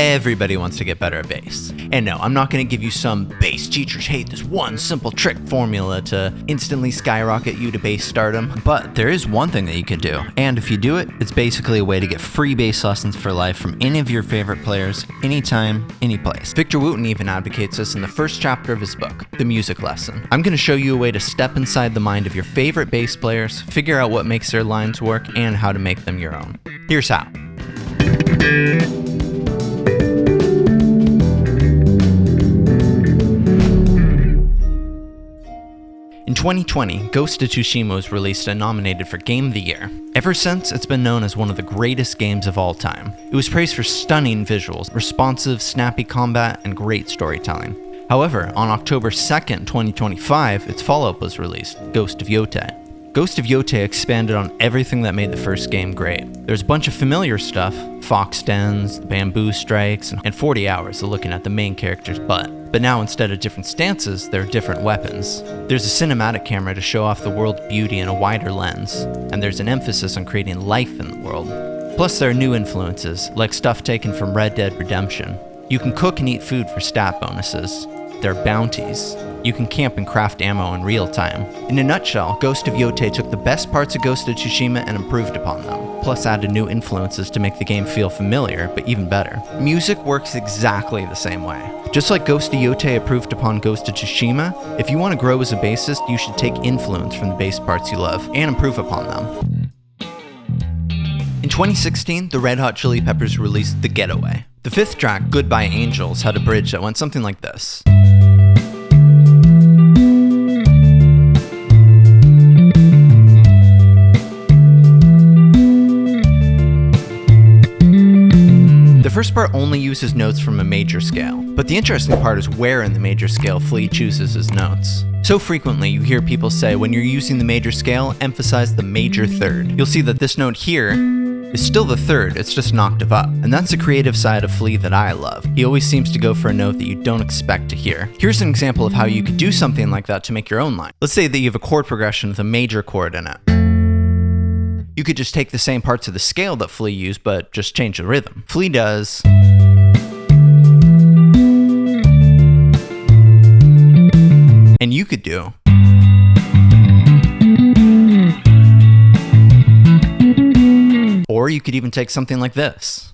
Everybody wants to get better at bass. And no, I'm not going to give you some bass teachers hate this one simple trick formula to instantly skyrocket you to bass stardom, but there is one thing that you could do, and if you do it, it's basically a way to get free bass lessons for life from any of your favorite players, anytime, any place. Victor Wooten even advocates this in the first chapter of his book, The Music Lesson. I'm going to show you a way to step inside the mind of your favorite bass players, figure out what makes their lines work, and how to make them your own. Here's how. In 2020, Ghost of Tsushima was released and nominated for Game of the Year. Ever since, it's been known as one of the greatest games of all time. It was praised for stunning visuals, responsive, snappy combat, and great storytelling. However, on October 2nd, 2025, its follow-up was released, Ghost of Yotei. Ghost of Yotei expanded on everything that made the first game great. There's a bunch of familiar stuff, fox dens, bamboo strikes, and 40 hours of looking at the main character's butt. But now instead of different stances, there are different weapons. There's a cinematic camera to show off the world's beauty in a wider lens, and there's an emphasis on creating life in the world. Plus there are new influences, like stuff taken from Red Dead Redemption. You can cook and eat food for stat bonuses. There are bounties. You can camp and craft ammo in real time. In a nutshell, Ghost of Yotei took the best parts of Ghost of Tsushima and improved upon them, plus added new influences to make the game feel familiar, but even better. Music works exactly the same way. Just like Ghost of Yotei improved upon Ghost of Tsushima, if you want to grow as a bassist, you should take influence from the bass parts you love and improve upon them. In 2016, the Red Hot Chili Peppers released The Getaway. The fifth track, Goodbye Angels, had a bridge that went something like this. The first part only uses notes from a major scale, but the interesting part is where in the major scale Flea chooses his notes. So frequently you hear people say when you're using the major scale, emphasize the major third. You'll see that this note here is still the third, it's just an octave up. And that's the creative side of Flea that I love. He always seems to go for a note that you don't expect to hear. Here's an example of how you could do something like that to make your own line. Let's say that you have a chord progression with a major chord in it. You could just take the same parts of the scale that Flea used, but just change the rhythm. Flea does... and you could do... or you could even take something like this.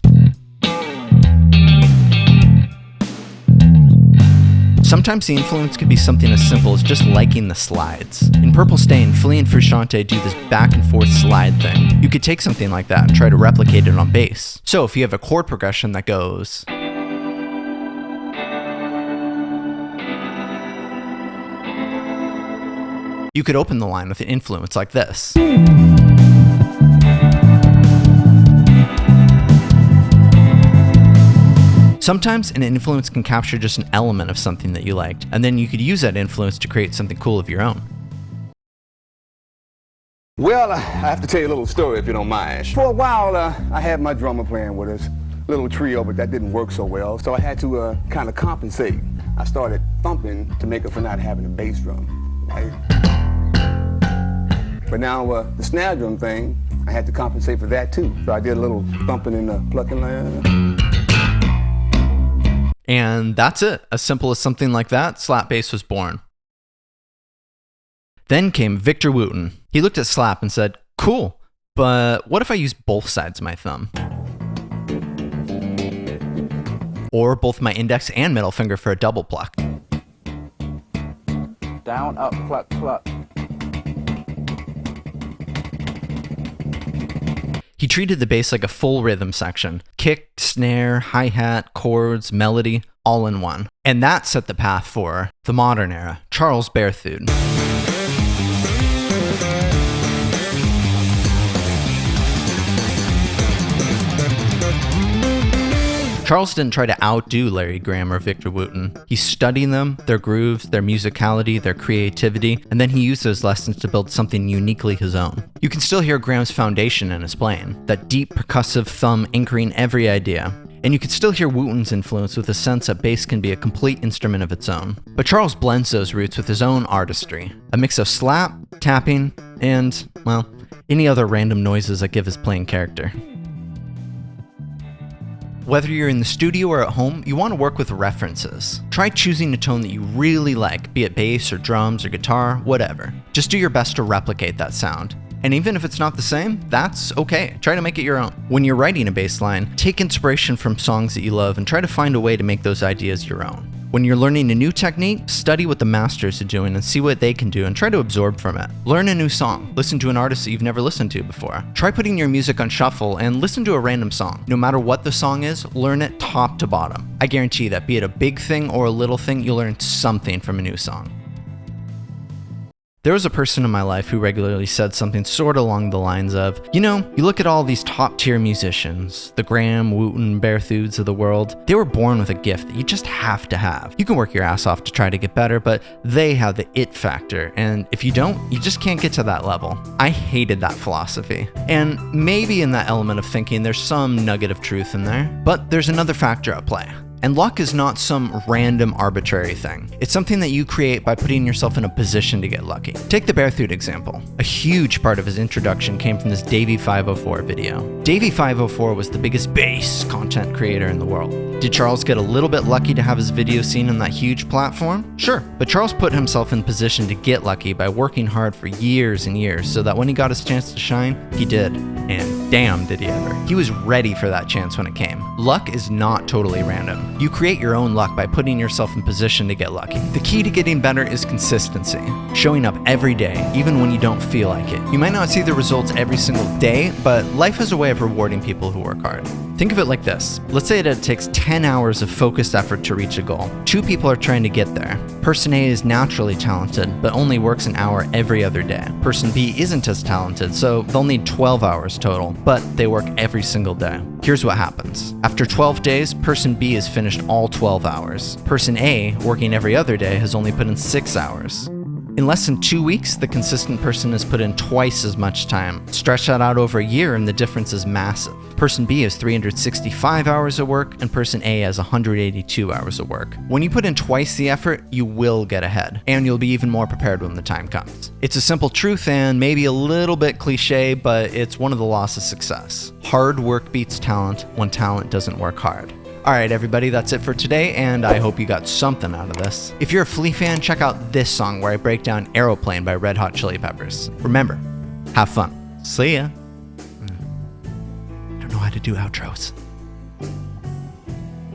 Sometimes the influence could be something as simple as just liking the slides. In Purple Stain, Flea and Frusciante do this back and forth slide thing. You could take something like that and try to replicate it on bass. So if you have a chord progression that goes... you could open the line with an influence like this. Sometimes an influence can capture just an element of something that you liked, and then you could use that influence to create something cool of your own. Well, I have to tell you a little story if you don't mind. For a while, I had my drummer playing with us, little trio, but that didn't work so well, so I had to kind of compensate. I started thumping to make up for not having a bass drum, right? But now the snare drum thing, I had to compensate for that too. So I did a little thumping and plucking like... And that's it. As simple as something like that, slap bass was born. Then came Victor Wooten. He looked at slap and said, cool, but what if I use both sides of my thumb? Or both my index and middle finger for a double pluck. Down, up, pluck, pluck. He treated the bass like a full rhythm section. Kick, snare, hi-hat, chords, melody, all in one. And that set the path for the modern era, Charles Berthoud. Charles didn't try to outdo Larry Graham or Victor Wooten. He studied them, their grooves, their musicality, their creativity, and then he used those lessons to build something uniquely his own. You can still hear Graham's foundation in his playing, that deep percussive thumb anchoring every idea. And you can still hear Wooten's influence with a sense that bass can be a complete instrument of its own. But Charles blends those roots with his own artistry, a mix of slap, tapping, and, well, any other random noises that give his playing character. Whether you're in the studio or at home, you want to work with references. Try choosing a tone that you really like, be it bass or drums or guitar, whatever. Just do your best to replicate that sound. And even if it's not the same, that's okay. Try to make it your own. When you're writing a bass line, take inspiration from songs that you love and try to find a way to make those ideas your own. When you're learning a new technique, study what the masters are doing and see what they can do and try to absorb from it. Learn a new song. Listen to an artist that you've never listened to before. Try putting your music on shuffle and listen to a random song. No matter what the song is, learn it top to bottom. I guarantee that be it a big thing or a little thing, you'll learn something from a new song. There was a person in my life who regularly said something sort of along the lines of, you look at all these top tier musicians, the Graham, Wooten, Berthouds of the world, they were born with a gift that you just have to have. You can work your ass off to try to get better, but they have the it factor, and if you don't, you just can't get to that level. I hated that philosophy. And maybe in that element of thinking there's some nugget of truth in there, but there's another factor at play. And luck is not some random arbitrary thing. It's something that you create by putting yourself in a position to get lucky. Take the Berthoud example. A huge part of his introduction came from this Davey 504 video. Davey 504 was the biggest bass content creator in the world. Did Charles get a little bit lucky to have his video seen on that huge platform? Sure, but Charles put himself in position to get lucky by working hard for years and years so that when he got his chance to shine, he did. And damn did he ever. He was ready for that chance when it came. Luck is not totally random. You create your own luck by putting yourself in position to get lucky. The key to getting better is consistency. Showing up every day, even when you don't feel like it. You might not see the results every single day, but life has a way of rewarding people who work hard. Think of it like this. Let's say that it takes 10 hours of focused effort to reach a goal. Two people are trying to get there. Person A is naturally talented, but only works an hour every other day. Person B isn't as talented, so they'll need 12 hours total, but they work every single day. Here's what happens. After 12 days, person B has finished all 12 hours. Person A, working every other day, has only put in 6 hours. In less than 2 weeks, the consistent person has put in twice as much time. Stretch that out over a year and the difference is massive. Person B has 365 hours of work and person A has 182 hours of work. When you put in twice the effort, you will get ahead, and you'll be even more prepared when the time comes. It's a simple truth and maybe a little bit cliche, but it's one of the laws of success. Hard work beats talent when talent doesn't work hard. Alright everybody, that's it for today, and I hope you got something out of this. If you're a Flea fan, check out this song where I break down Aeroplane by Red Hot Chili Peppers. Remember, have fun. See ya. I don't know how to do outros.